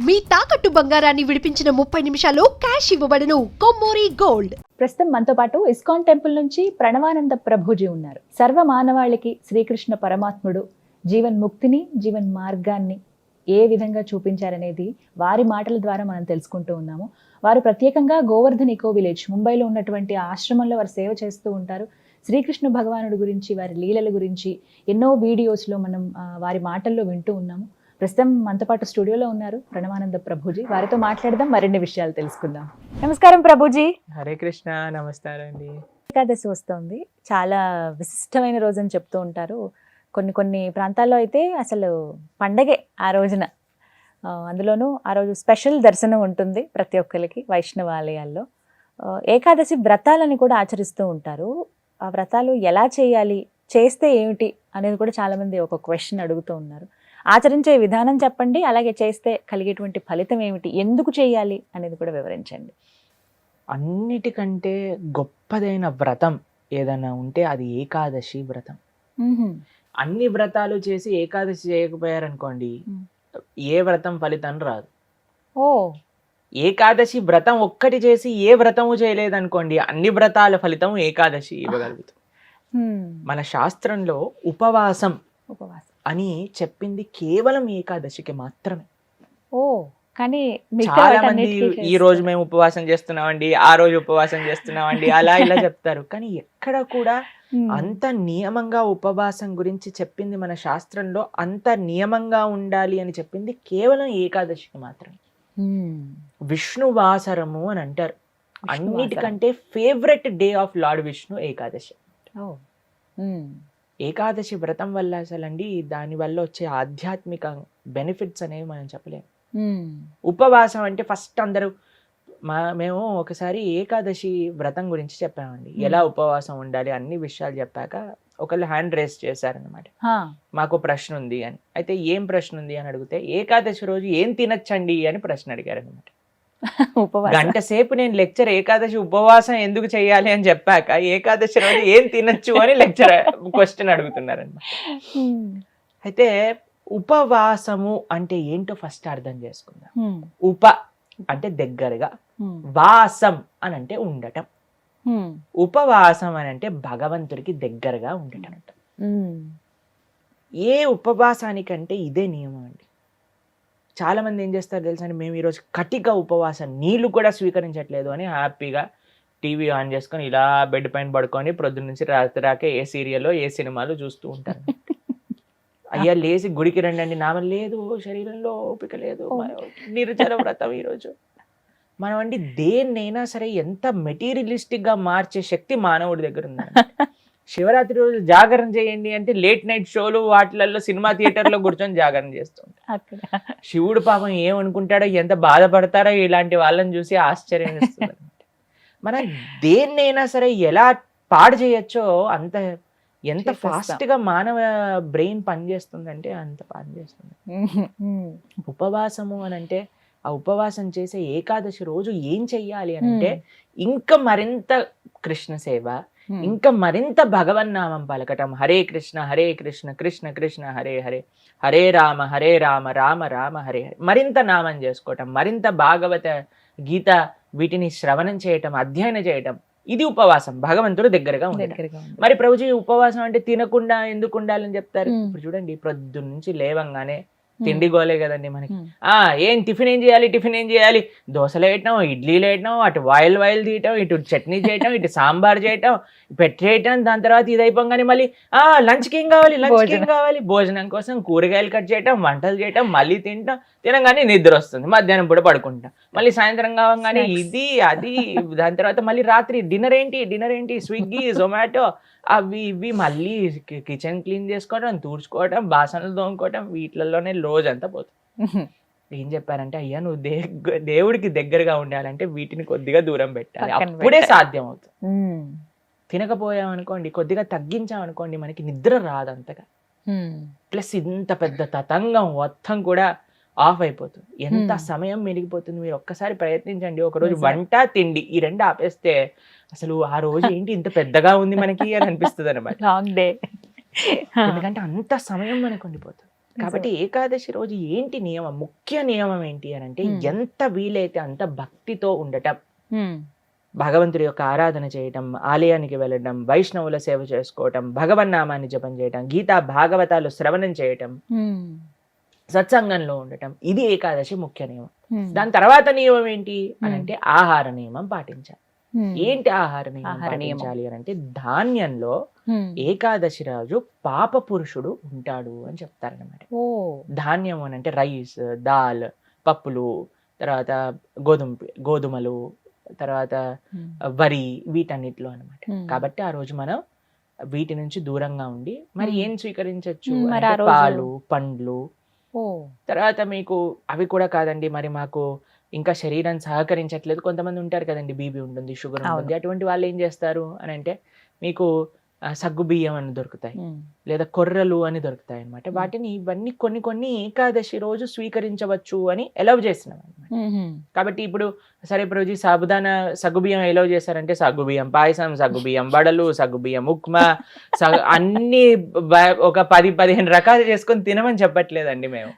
మీ తాకట్టు బంగారాన్ని విడిపించిన 30 నిమిషాల్లో క్యాష్ ఇవ్వబడును. కొమ్మూరి గోల్డ్. ప్రస్తుతం మనతో పాటు ఇస్కాన్ టెంపుల్ నుంచి ప్రణవానంద ప్రభుజీ ఉన్నారు. సర్వ మానవాళికి శ్రీకృష్ణ పరమాత్ముడు జీవన్ ముక్తిని, జీవన్ మార్గాన్ని ఏ విధంగా చూపించారనేది వారి మాటల ద్వారా మనం తెలుసుకుంటూ ఉన్నాము. వారు ప్రత్యేకంగా గోవర్ధన్ ఈకో విలేజ్ ముంబైలో ఉన్నటువంటి ఆశ్రమంలో వారు సేవ చేస్తూ ఉంటారు. శ్రీకృష్ణ భగవానుడి గురించి, వారి లీలల గురించి ఎన్నో వీడియోస్లో మనం వారి మాటల్లో వింటూ ఉన్నాము. ప్రస్తుతం మనతో పాటు స్టూడియోలో ఉన్నారు ప్రణవానంద ప్రభుజీ. వారితో మాట్లాడదాం, మరిన్ని విషయాలు తెలుసుకుందాం. నమస్కారం ప్రభుజీ. హరే కృష్ణ. నమస్కారం అండి. ఏకాదశి వస్తుంది, చాలా విశిష్టమైన రోజు అని చెప్తూ ఉంటారు. కొన్ని ప్రాంతాల్లో అయితే అసలు పండగే ఆ రోజున. అందులోనూ ఆ రోజు స్పెషల్ దర్శనం ఉంటుంది ప్రతి ఒక్కరికి వైష్ణవ ఆలయాల్లో. ఏకాదశి వ్రతాలని కూడా ఆచరిస్తూ ఉంటారు. ఆ వ్రతాలు ఎలా చేయాలి, చేస్తే ఏమిటి అనేది కూడా చాలామంది ఒక క్వశ్చన్ అడుగుతూ ఉన్నారు. ఆచరించే విధానం చెప్పండి, అలాగే చేస్తే కలిగేటువంటి ఫలితం ఏమిటి, ఎందుకు చేయాలి అనేది కూడా వివరించండి. అన్నిటికంటే గొప్పదైన వ్రతం ఏదైనా ఉంటే అది ఏకాదశి వ్రతం. అన్ని వ్రతాలు చేసి ఏకాదశి చేయకపోయారనుకోండి, ఏ వ్రతం ఫలితం రాదు. ఏకాదశి వ్రతం ఒక్కటి చేసి ఏ వ్రతము చేయలేదనుకోండి, అన్ని వ్రతాల ఫలితం ఏకాదశి ఇవ్వగలుగుతాం. మన శాస్త్రంలో ఉపవాసం అని చెప్పింది కేవలం ఏకాదశికి మాత్రమే. కానీ చాలా మంది ఈ రోజు మేము ఉపవాసం చేస్తున్నామండి, ఆ రోజు ఉపవాసం చేస్తున్నామండి, అలా ఇలా చెప్తారు. కానీ ఎక్కడ కూడా అంత నియమంగా ఉపవాసం గురించి చెప్పింది మన శాస్త్రంలో, అంత నియమంగా ఉండాలి అని చెప్పింది కేవలం ఏకాదశికి మాత్రమే. విష్ణువాసరము అని అంటారు. అన్నిటికంటే favourite day of lord Vishnu Ekadashi. Ekadashi వ్రతం వల్ల అసలండి దాని వల్ల వచ్చే ఆధ్యాత్మిక బెనిఫిట్స్ అనేవి మనం చెప్పలేము. ఉపవాసం అంటే ఫస్ట్ అందరూ మేము ఒకసారి ఏకాదశి వ్రతం గురించి చెప్పామండి, ఎలా ఉపవాసం ఉండాలి అన్ని విషయాలు చెప్పాక ఒకళ్ళు హ్యాండ్ రేస్ చేశారనమాట, మాకు ప్రశ్న ఉంది అని. అయితే ఏం ప్రశ్న ఉంది అని అడిగితే, ఏకాదశి రోజు ఏం తినచ్చండి అని ప్రశ్న అడిగారు అనమాట. గంట సేపు నేను లెక్చర్ ఏకాదశి ఉపవాసం ఎందుకు చేయాలి అని చెప్పాక ఏకాదశి రోజు ఏం తినచ్చు అని లెక్చర్ క్వశ్చన్ అడుగుతున్నారన్నమాట. అయితే ఉపవాసము అంటే ఏంటో ఫస్ట్ అర్థం చేసుకుందాం. ఉప అంటే దగ్గరగా, వాసం అని అంటే ఉండటం. ఉపవాసం అని అంటే భగవంతుడికి దగ్గరగా ఉండటం. ఏ ఉపవాసానికంటే ఇదే నియమం అండి. చాలా మంది ఏం చేస్తారు తెలుసా, మేము ఈరోజు కటిక ఉపవాసం, నీళ్లు కూడా స్వీకరించట్లేదు అని హ్యాపీగా టీవీ ఆన్ చేసుకొని ఇలా బెడ్ పైన పడుకొని ప్రొద్దున నుంచి రాత్రి రాకే ఏ సీరియల్లో ఏ సినిమాలు చూస్తూ ఉంటారు. అయ్యా లేచి గుడికి రండి, నామం లేదు, శరీరంలో ఓపిక లేదు, నిర్జల వ్రతం ఈరోజు. మనం అండి దేన్నైనా సరే ఎంత మెటీరియలిస్టిక్ గా మార్చే శక్తి మానవుడి దగ్గర ఉంది. శివరాత్రి రోజు జాగరణ చేయండి అంటే లేట్ నైట్ షోలు వాటిలలో సినిమా థియేటర్లో కూర్చొని జాగరణ చేస్తుంటారు. శివుడు పాపం ఏమనుకుంటాడో, ఎంత బాధపడతారో ఇలాంటి వాళ్ళని చూసి ఆశ్చర్యం వేస్తుంది. మనం దేన్నైనా సరే ఎలా పాడు చేయొచ్చో అంత, ఎంత ఫాస్ట్ గా మానవ బ్రెయిన్ పనిచేస్తుందంటే అంత పనిచేస్తుంది. ఉపవాసము అని అంటే, ఆ ఉపవాసం చేసే ఏకాదశి రోజు ఏం చెయ్యాలి అని అంటే, ఇంకా మరింత కృష్ణ సేవ, ఇంకా మరింత భగవన్నామం పలకటం. హరే కృష్ణ కృష్ణ కృష్ణ హరే హరే, హరే రామ రామ రామ హరే హరే. మరింత నామం చేసుకోవటం, మరింత భాగవత గీత వీటిని శ్రవణం చేయటం, అధ్యయనం చేయటం. ఇది ఉపవాసం, భగవంతుడు దగ్గరగా ఉండటం. మరి ప్రభుజీ ఉపవాసం అంటే తినకుండా ఎందుకు ఉండాలని చెప్తారు? ఇప్పుడు చూడండి, ప్రొద్దున నుంచి లేవంగానే తిండి గోలే కదండి మనకి. ఏం టిఫిన్ ఏం చేయాలి, దోశలు వేయటం, ఇడ్లీలు వేయటం, అటు వాయిల్ తీయటం, ఇటు చట్నీ చేయటం, ఇటు సాంబార్ చేయటం, పెట్టేయటం. దాని తర్వాత ఇది అయిపోగానే మళ్ళీ లంచ్కి ఏం కావాలి, భోజనం కోసం కూరగాయలు కట్ చేయటం, వంటలు చేయటం, మళ్ళీ తినగానే నిద్ర వస్తుంది, మధ్యాహ్నం పూట పడుకుంటాం, మళ్ళీ సాయంత్రం కావగానే ఇది అది. దాని తర్వాత మళ్ళీ రాత్రి డిన్నర్ ఏంటి, స్విగ్గీ జొమాటో అవి ఇవి, మళ్ళీ కిచెన్ క్లీన్ చేసుకోవడం, తుడుచుకోవడం, బాసనలు తోముకోవడం, వీటిలలోనే రోజంతా పోతుంది. ఏం చెప్పారంటే, అయ్యా నువ్వు దేవుడికి దగ్గరగా ఉండాలంటే వీటిని కొద్దిగా దూరం పెట్టాలి, అప్పుడే సాధ్యం అవుతుంది. తినకపోయామనుకోండి, కొద్దిగా తగ్గించామనుకోండి, మనకి నిద్ర రాదు అంతగా. ప్లస్ ఇంత పెద్ద తతంగం మొత్తం కూడా ఆఫ్ అయిపోతుంది. ఎంత సమయం మెలిగిపోతుంది. మీరు ఒక్కసారి ప్రయత్నించండి, ఒకరోజు వంట తిండి ఈ రెండు ఆపేస్తే అసలు ఆ రోజు ఏంటి ఇంత పెద్దగా ఉంది మనకి అని అనిపిస్తుంది అనమాట. Long day. ఎందుకంటే అంత సమయం మనకు ఉండిపోతుంది. కాబట్టి ఏకాదశి రోజు ఏంటి నియమం, ముఖ్య నియమం ఏంటి అని అంటే ఎంత వీలైతే అంత భక్తితో ఉండటం, భగవంతుడి యొక్క ఆరాధన చేయటం, ఆలయానికి వెళ్ళడం, వైష్ణవుల సేవ చేసుకోవటం, భగవన్నామాన్ని జపం చేయటం, గీతా భాగవతాలు శ్రవణం చేయటం, సత్సంగంలో ఉండటం, ఇది ఏకాదశి ముఖ్య నియమం. దాని తర్వాత నియమం ఏంటి అని అంటే ఆహార నియమం పాటించాలి. ఏంటి ఆహార నియమం పాటించాలి అని అంటే ధాన్యంలో ఏకాదశి రోజు పాప పురుషుడు ఉంటాడు అని చెప్తారనమాట. ధాన్యం అని అంటే రైస్, దాల్, పప్పులు, తర్వాత గోధుమలు, తర్వాత వరి, వీటన్నిటిలో అనమాట. కాబట్టి ఆ రోజు మనం వీటి నుంచి దూరంగా ఉండి మరి ఏం స్వీకరించవచ్చు, పాలు, పండ్లు. తర్వాత మీకు అవి కూడా కాదండి, మరి మాకు ఇంకా శరీరం సహకరించట్లేదు, కొంతమంది ఉంటారు కదండి, బీపీ ఉంటుంది, షుగర్ ఉంటుంది, అటువంటి వాళ్ళు ఏం చేస్తారు అని అంటే మీకు సగ్గు బియ్యం అని దొరుకుతాయి, లేదా కొర్రలు అని దొరుకుతాయి అనమాట. వాటిని ఇవన్నీ కొన్ని ఏకాదశి రోజు స్వీకరించవచ్చు అని ఎలవ్ చేస్తున్నాం అనమాట. కాబట్టి ఇప్పుడు సరే రోజు సాబుదానా సగ్గుబియ్యం ఎలవ్ చేశారంటే సగ్గుబియ్యం పాయసం, సగ్గుబియ్యం వడలు, సగ్గుబియ్యం ఉప్మా, అన్ని ఒక 10-15 రకాలు చేసుకొని తినమని చెప్పట్లేదండి మేము.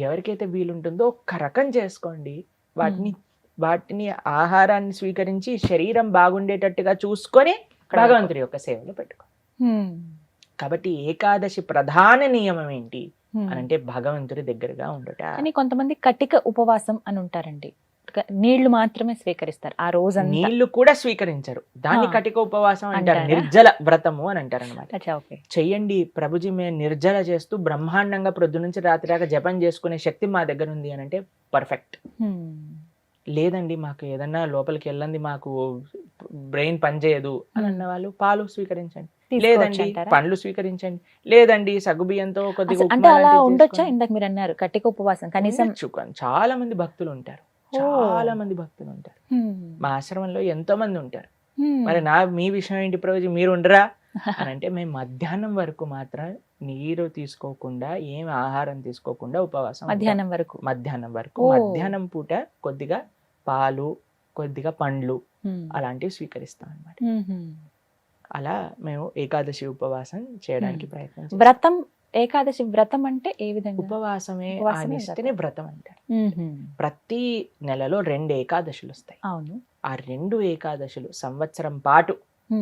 ఎవరికైతే వీలుంటుందో ఒక్క రకం చేసుకోండి, వాటిని ఆహారాన్ని స్వీకరించి శరీరం బాగుండేటట్టుగా చూసుకొని భగవంతుడి యొక్క సేవలో పెట్టుకో. కాబట్టి ఏకాదశి ప్రధాన నియమం ఏంటి అని అంటే భగవంతుడి దగ్గరగా ఉండట. అని కొంతమంది కటిక ఉపవాసం అని ఉంటారండి, నీళ్లు మాత్రమే స్వీకరిస్తారు ఆ రోజు. నీళ్లు కూడా స్వీకరించరు, దాన్ని కటిక ఉపవాసం అంటారు, నిర్జల వ్రతము అని అంటారు అనమాట. చెయ్యండి ప్రభుజీ, మేము నిర్జల చేస్తూ బ్రహ్మాండంగా ప్రొద్దు నుంచి రాత్రి దాకా జపం చేసుకునే శక్తి మా దగ్గర ఉంది అని అంటే పర్ఫెక్ట్. లేదండి మాకు ఏదన్నా లోపలికి వెళ్ళండి, మాకు బ్రెయిన్ పనిచేయదు అని అన్న వాళ్ళు పాలు స్వీకరించండి, లేదండి పండ్లు స్వీకరించండి, లేదండి సగ్గుబియ్యంతో కొద్దిగా ఉండొచ్చా. ఇందాక మీరు అన్నారు కటిక ఉపవాసం కనీసం. చాలా మంది భక్తులు ఉంటారు, మా ఆశ్రమంలో ఎంతో మంది ఉంటారు. మరి మీ విషయం ఏంటి ప్రభుజీ, మీరు ఉండరా అని అంటే మేము మధ్యాహ్నం వరకు మాత్రం నీరు తీసుకోకుండా, ఏం ఆహారం తీసుకోకుండా ఉపవాసం. మధ్యాహ్నం పూట కొద్దిగా పాలు, కొద్దిగా పండ్లు అలాంటివి స్వీకరిస్తాం అన్నమాట. అలా మేము ఏకాదశి ఉపవాసం చేయడానికి ప్రయత్నం. వ్రతం, ఏకాదశి వ్రతం అంటే ఏ విధంగా? ఉపవాసమే ఆనిస్తేనే వ్రతం అంటారు. ప్రతి నెలలో 2 ఏకాదశులు వస్తాయి. అవును. ఆ 2 ఏకాదశులు సంవత్సరం పాటు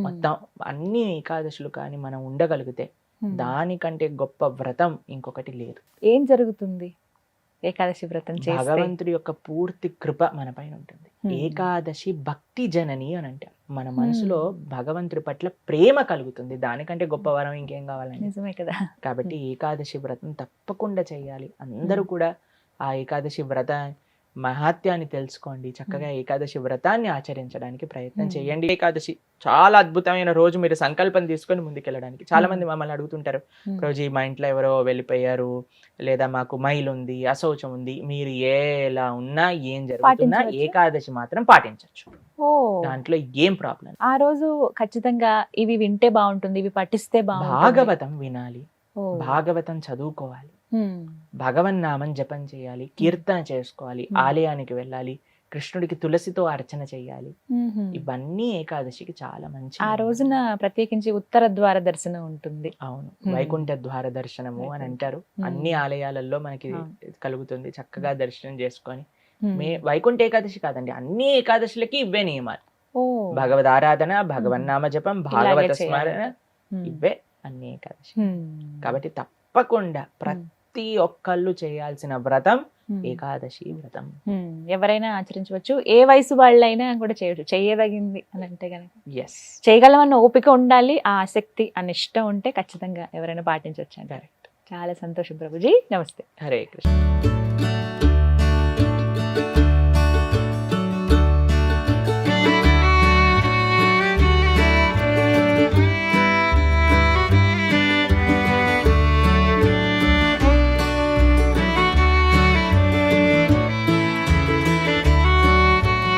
మొత్తం అన్ని ఏకాదశులు కానీ మనం ఉండగలిగితే దానికంటే గొప్ప వ్రతం ఇంకొకటి లేదు. ఏం జరుగుతుంది ఏకాదశి వ్రతం చేస్తే? భగవంతుడి యొక్క పూర్తి కృప మన పైన ఉంటుంది. ఏకాదశి భక్తి జనని అని అంటారు. మన మనసులో భగవంతుడి పట్ల ప్రేమ కలుగుతుంది, దానికంటే గొప్ప వరం ఇంకేం కావాలండి. నిజమే కదా. కాబట్టి ఏకాదశి వ్రతం తప్పకుండా చేయాలి. అందరూ కూడా ఆ ఏకాదశి వ్రత మహాత్యాన్ని తెలుసుకోండి, చక్కగా ఏకాదశి వ్రతాన్ని ఆచరించడానికి ప్రయత్నం చేయండి. ఏకాదశి చాలా అద్భుతమైన రోజు, మీరు సంకల్పం తీసుకొని ముందుకెళ్ళడానికి. చాలా మంది మమ్మల్ని అడుగుతుంటారు, రోజు మా ఇంట్లో ఎవరో వెళ్ళిపోయారు, లేదా మాకు మైల్ ఉంది, అశౌచం ఉంది, మీరు ఎలా ఉన్నా ఏం జరుగుతున్నా ఏకాదశి మాత్రం పాటించవచ్చు, దాంట్లో ఏం ప్రాబ్లం. ఆ రోజు ఖచ్చితంగా ఇవి వింటే బాగుంటుంది, ఇవి పఠిస్తే బాగుంటుంది. భాగవతం వినాలి, భాగవతం చదువుకోవాలి, భగవన్నామం జపం చేయాలి, కీర్తన చేసుకోవాలి, ఆలయానికి వెళ్ళాలి, కృష్ణుడికి తులసితో అర్చన చేయాలి. ఇవన్నీ ఏకాదశికి చాలా మంచి. ఆ రోజున ప్రత్యేకించి ఉత్తర ద్వార దర్శనం ఉంటుంది. అవును, వైకుంఠ ద్వార దర్శనము అని అంటారు. అన్ని ఆలయాలలో మనకి కలుగుతుంది. చక్కగా దర్శనం చేసుకొని వైకుంఠ ఏకాదశి కాదండి, అన్ని ఏకాదశులకి ఇవే నియమాలు. భగవద్ ఆరాధన, భగవన్నామ జపం, భాగవత స్మరణ, ఇవే అన్ని ఏకాదశి. కాబట్టి తప్పకుండా ప్రతి ఒక్కళ్ళు చేయాల్సిన వ్రతం ఏకాదశి వ్రతం. ఎవరైనా ఆచరించవచ్చు, ఏ వయసు వాళ్ళైనా కూడా చేయవచ్చు, చేయదగింది అని అంటే కనుక. ఎస్, చేయగలమన్న ఓపిక ఉండాలి, ఆ ఆసక్తి, ఆ నిష్ట ఉంటే ఖచ్చితంగా ఎవరైనా పాటించవచ్చు. కరెక్ట్. చాలా సంతోషం ప్రభుజీ, నమస్తే. హరే కృష్ణ.